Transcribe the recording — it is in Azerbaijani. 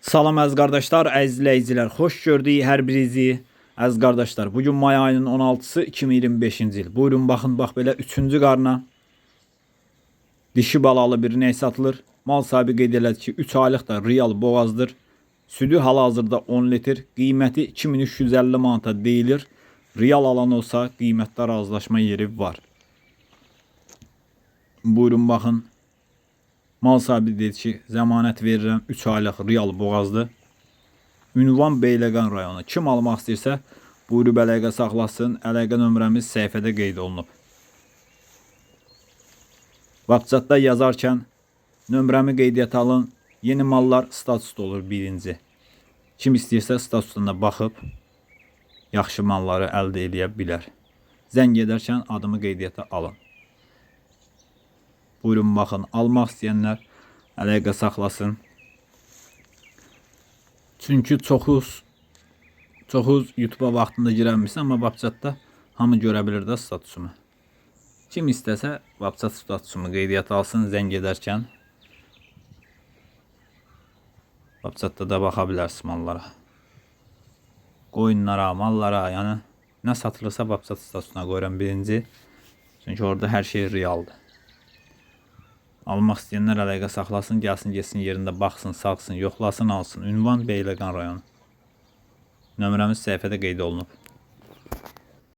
Salam əziz qardaşlar, əziz izləyicilər, xoş gördük hər birinizi. Əziz qardaşlar, bugün may ayının 16-sı 2025-ci il. Buyurun baxın, bax belə 3-cü qarna dişi balalı bir ney satılır. Mal sahibi qeyd elədi ki, 3 aylıq da real boğazdır. Südü hal-hazırda 10 litr, qiyməti 2350 manata deyilir. Real alan olsa qiymətdə razılaşma yeri var. Buyurun baxın. Mal sahibi dedi ki, zəmanət verirəm, 3 aylıq real boğazdır. Ünvan Beyləqan rayonu. Kim almaq istəyirsə, buyurub əlaqə saxlasın. Əlaqə nömrəmiz səhifədə qeyd olunub. WhatsAppda yazarkən nömrəmi qeydiyyata alın. Yeni mallar statusda olur birinci. Kim istəyirsə statusuna baxıb yaxşı malları əldə edə bilər. Zəng edərkən adımı qeydiyyata alın. Buyurun baxın, almaq istəyənlər əlaqə saxlasın. Çünki çoxuz YouTube'a vaxtında girəmişsə, amma WhatsAppda hamı görə bilir də statusumu. Kim istəsə WhatsApp statusumu qeydiyyata alsın, zəng edərkən WhatsAppda da baxa bilərsiniz mallara. Qoyunlara, mallara, yəni nə satılırsa WhatsApp statusuna qoyuram birinci. Çünki orada hər şey realdır. Almaq istəyənlər əlaqə saxlasın, gəlsin, getsin yerində baxsın, saxsın, yoxlasın, alsın. Ünvan Beyləqan rayonu. Nömrəmiz səhifədə qeyd olunub.